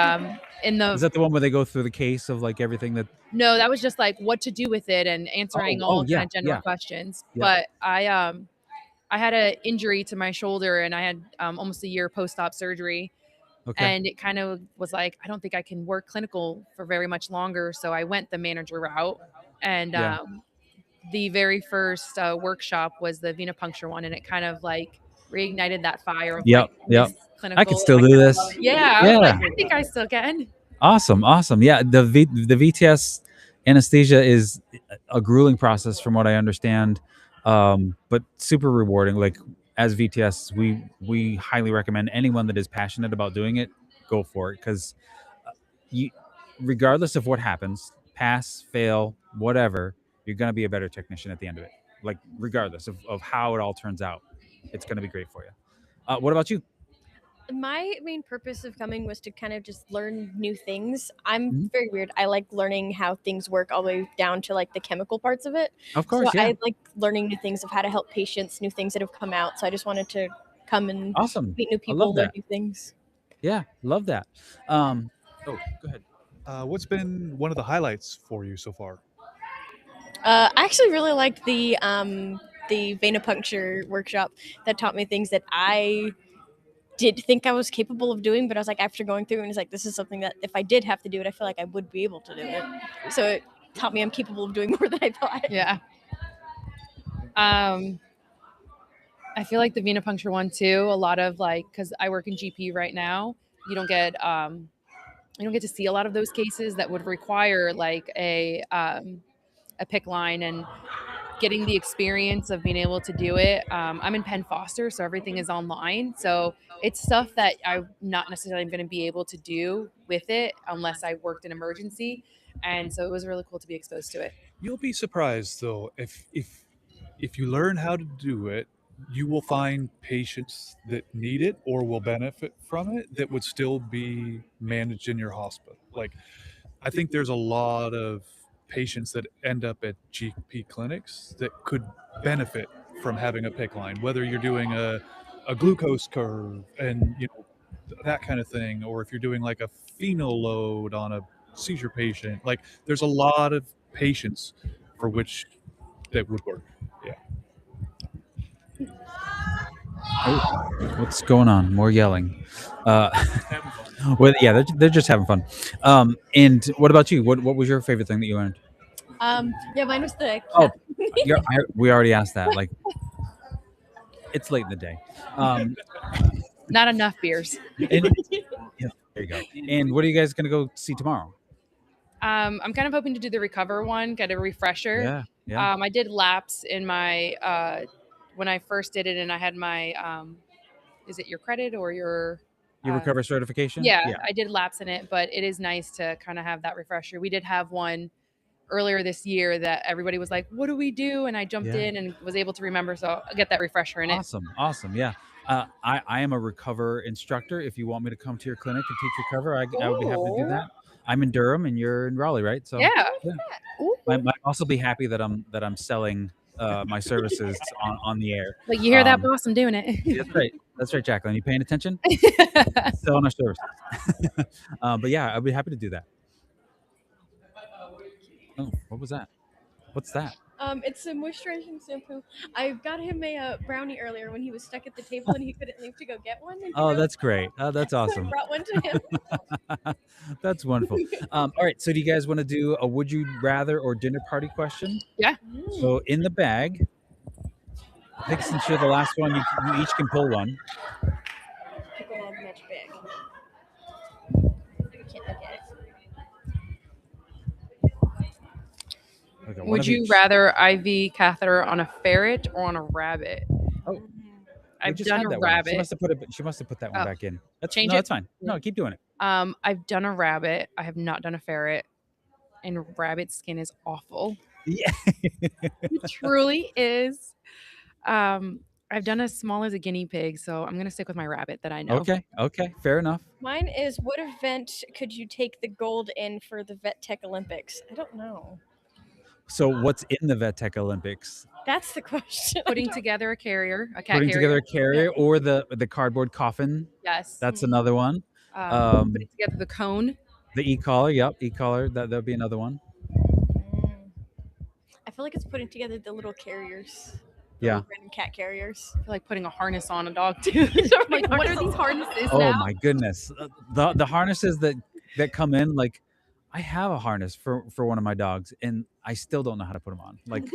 in the Is that the one where they go through the case of like everything that? no, that was just like what to do with it and answering all yeah, kind of general yeah. questions. Yeah. But I had an injury to my shoulder, and I had almost a year post-op surgery. Okay. And it kind of was like, I don't think I can work clinical for very much longer. So I went the manager route. And Yeah. the very first workshop was the venipuncture one. And it kind of like reignited that fire of Yep, like, yep. this clinical. I can still do this. Yeah. I was like, Yeah. I think I still can. Awesome. Yeah, the VTS anesthesia is a grueling process from what I understand, but super rewarding. Like as VTS, we highly recommend anyone that is passionate about doing it, go for it, because you, regardless of what happens, pass, fail, whatever, you're gonna be a better technician at the end of it. Like regardless of how it all turns out, it's gonna be great for you. What about you? My main purpose of coming was to kind of just learn new things. I'm Mhm. very weird. I like learning how things work all the way down to like the chemical parts of it. Of course, So yeah. I like learning new things of how to help patients, new things that have come out. So I just wanted to come and Awesome. meet new I love people, learn that. new things. Yeah, love that. Oh, go ahead. What's been one of the highlights for you so far? I actually really liked the venipuncture workshop that taught me things that I did think I was capable of doing, but I was like, after going through and it's like, this is something that if I did have to do it, I feel like I would be able to do it. So it taught me I'm capable of doing more than I thought. Yeah. I feel like the venipuncture one too. A lot of like, because I work in GP right now, you don't get to see a lot of those cases that would require like a pick line and getting the experience of being able to do it. I'm in Penn Foster, so everything is online. So it's stuff that I'm not necessarily going to be able to do with it unless I worked in emergency. And so it was really cool to be exposed to it. You'll be surprised though if you learn how to do it, you will find patients that need it or will benefit from it that would still be managed in your hospital. Like, I think there's a lot of patients that end up at GP clinics that could benefit from having a pick line, whether you're doing a glucose curve and that kind of thing, or if you're doing like a phenol load on a seizure patient. Like, there's a lot of patients for which that would work. Yeah. Oh, what's going on? More yelling. Well, yeah, they're just having fun. And what about you? What was your favorite thing that you learned? Yeah, mine was the Oh, we already asked that. Like, it's late in the day. Not enough beers. And, yeah, there you go. And what are you guys gonna go see tomorrow? I'm kind of hoping to do the recover one, get a refresher. Yeah, yeah. I did laps in my when I first did it, and I had my is it your credit or your recover certification? Yeah, I did laps in it, but it is nice to kind of have that refresher. We did have one earlier this year that everybody was like, "What do we do?" And I jumped in and was able to remember, so I'll get that refresher in it. Awesome. Yeah. I am a recover instructor. If you want me to come to your clinic and teach recover, I would be happy to do that. I'm in Durham and you're in Raleigh, right? So yeah. I might also be happy that I'm selling my services on the air. But you hear that, boss? I'm doing it. That's right, Jacqueline. You paying attention? Selling our services. But yeah, I'd be happy to do that. Oh, what was that? What's that? It's a moisturizing shampoo. I got him a brownie earlier when he was stuck at the table and he couldn't leave to go get one. Oh, that's great. That's awesome. So I brought one to him. That's wonderful. All right. So do you guys want to do a would you rather or dinner party question? Yeah. So in the bag, I think since you're the last one, you each can pull one. Pick a match bag. I can't look at it. Okay, would you rather IV catheter on a ferret or on a rabbit? Oh, I've done a rabbit. She must have put that one back in. That's fine. No, keep doing it. I've done a rabbit. I have not done a ferret, and rabbit skin is awful. Yeah, it truly is. I've done as small as a guinea pig, so I'm gonna stick with my rabbit that I know. Okay, fair enough. Mine is what event could you take the gold in for the Vet Tech Olympics? I don't know. So what's in the Vet Tech Olympics? That's the question. Putting together a carrier, a cat Putting carrier. together a carrier or the cardboard coffin. Yes. That's another one. Putting together the cone. The e-collar, yep, e-collar. That would be another one. I feel like it's putting together the little carriers. Yeah. Random cat carriers. I feel like putting a harness on a dog too. Like, what are these harnesses now? Oh my goodness. The harnesses that come in, like, I have a harness for one of my dogs and I still don't know how to put them on. Like,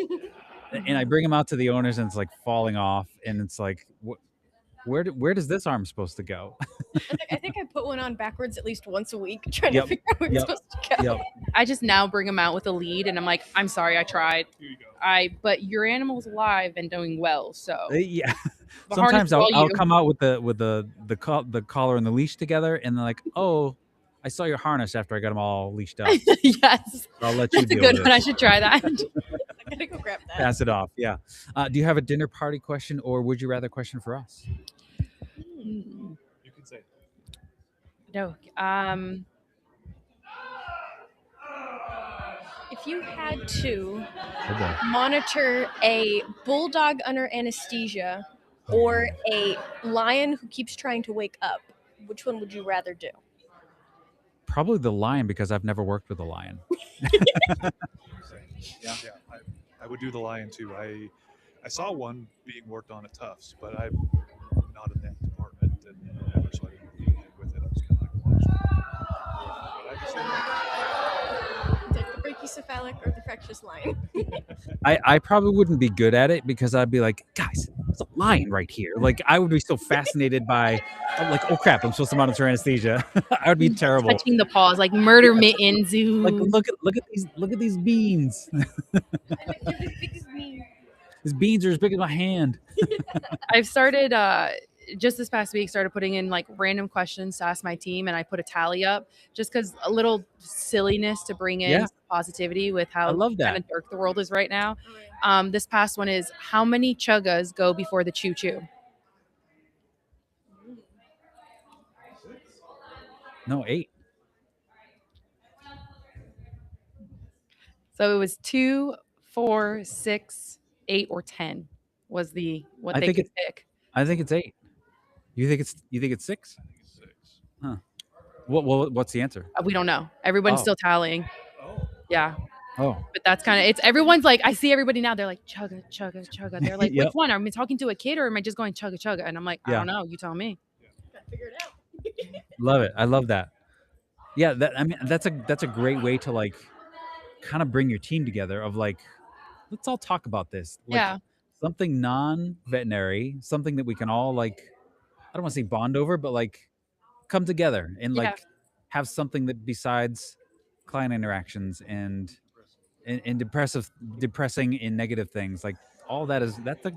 and I bring them out to the owners and it's like falling off and it's like, where does this arm supposed to go? I think I put one on backwards at least once a week trying to figure out where it's supposed to go. I just now bring them out with a lead and I'm like, I'm sorry, I tried. But your animal's alive and doing well, so yeah. Sometimes I'll come out with the collar and the leash together and they're like, oh, I saw your harness after I got them all leashed up. Yes. I'll let you That's a deal good with one. it. I should try that. I gotta go grab that. Pass it off. Yeah. Do you have a dinner party question or would you rather question for us? You can say. No. If you had to monitor a bulldog under anesthesia or a lion who keeps trying to wake up, which one would you rather do? Probably the lion because I've never worked with a lion. Yeah, I would do the lion too. I saw one being worked on at Tufts, but I'm not in that department and never saw anything with it. I was kind of like, but I just It's like the brachycephalic or the fractious lion. I probably wouldn't be good at it because I'd be like, guys, there's a lion right here. Like I would be so fascinated by, I'm like, oh crap, I'm supposed to monitor anesthesia. I would be terrible. Touching the paws, like murder mittens. Like look at these beans. These beans are as big as my hand. I've started just this past week started putting in like random questions to ask my team, and I put a tally up just because a little silliness to bring in some positivity with how kind of dark the world is right now. This past one is, how many chuggas go before the choo choo? No, 8. So it was 2, 4, 6, 8, or 10 was what they could pick. I think it's 8. You think it's 6? I think it's 6. Huh. What's the answer? We don't know. Everyone's still tallying. Oh. Yeah. Oh. But that's kind of, it's everyone's like, I see everybody now, they're like, chugga, chugga, chugga. They're like, Yep. which one? Am I talking to a kid or am I just going chugga, chugga? And I'm like, I don't know. You tell me. Figure it out. Love it. I love that. Yeah, that's a great way to like kind of bring your team together of like, let's all talk about this. Like, something non-veterinary, something that we can all like, I don't want to say bond over, but like come together and like have something that besides client interactions and depressing and negative things, like all that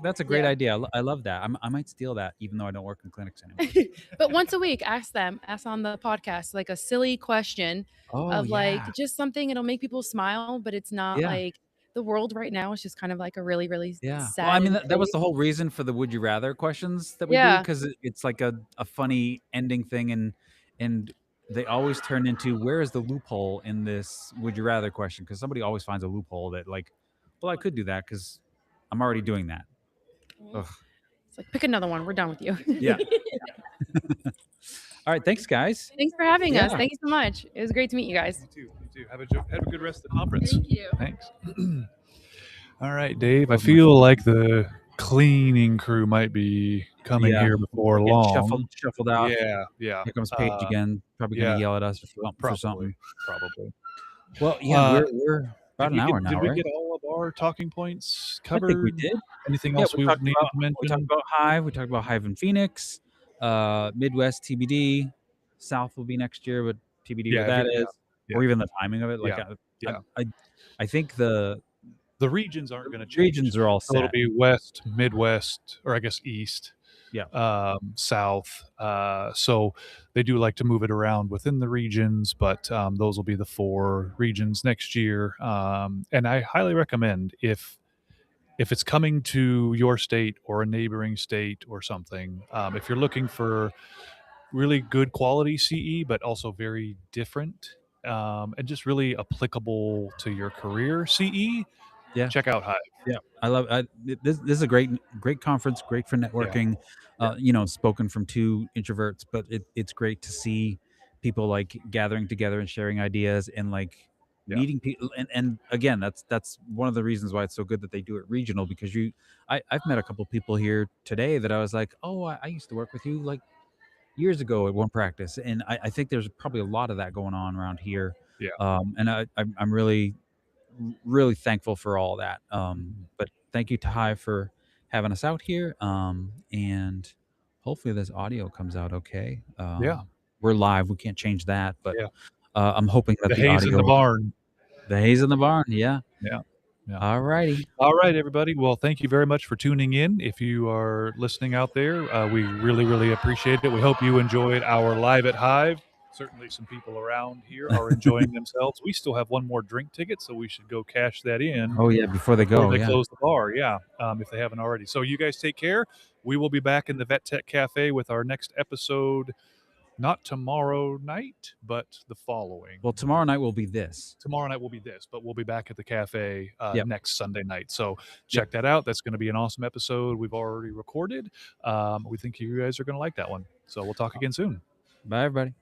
that's a great idea. I love that. I might steal that even though I don't work in clinics anymore. But once a week, ask on the podcast like a silly question of like just something, it'll make people smile, but it's not like the world right now is just kind of like a really, really sad. Well, I mean, that was the whole reason for the would you rather questions that we do, because it's like a funny ending thing, and they always turn into, where is the loophole in this would you rather question? Because somebody always finds a loophole that like, well, I could do that because I'm already doing that. Ugh. It's like, pick another one. We're done with you. Yeah. All right. Thanks, guys. Thanks for having us. Thank you so much. It was great to meet you guys. You too. Have a good rest of the conference. Thank you. Thanks. All right, Dave. I feel like the cleaning crew might be coming here before long. Shuffled out. Yeah. Here comes Paige again. Probably gonna yell at us for something. Probably. Well, yeah, we're about an hour now. Did we right? get all of our talking points covered? I think we did. Anything else we need to mention? We talked about HiVE. We talked about HiVE in Phoenix. Midwest TBD. South will be next year, but TBD what that is, or even the timing of it. Like, I think the regions aren't going to change. Regions are all set. So it'll be West, Midwest, or I guess East. South. So they do like to move it around within the regions, but those will be the 4 regions next year. And I highly recommend if it's coming to your state or a neighboring state or something, if you're looking for really good quality CE, but also very different and just really applicable to your career CE, check out HiVE. Yeah, I love this is a great conference, great for networking. Spoken from 2 introverts, but it's great to see people like gathering together and sharing ideas and like meeting people. And again, that's one of the reasons why it's so good that they do it regional, because I've met a couple people here today that I was like, oh, I used to work with you like years ago at one practice, and I think there's probably a lot of that going on around here. And I'm really thankful for all that. But thank you to HiVE for having us out here. And hopefully this audio comes out okay. We're live. We can't change that, but I'm hoping that the haze audio in the barn. The haze in the barn. Yeah. All righty. All right, everybody. Well, thank you very much for tuning in. If you are listening out there, we really, really appreciate it. We hope you enjoyed our Live at HiVE. Certainly some people around here are enjoying themselves. We still have one more drink ticket, so we should go cash that in. Oh, yeah, before they go. Before they close the bar, if they haven't already. So you guys take care. We will be back in the Vet Tech Cafe with our next episode, not tomorrow night, but the following. Well, tomorrow night will be this. Tomorrow night will be this, but we'll be back at the cafe next Sunday night. So check that out. That's going to be an awesome episode we've already recorded. We think you guys are going to like that one. So we'll talk again soon. Bye, everybody.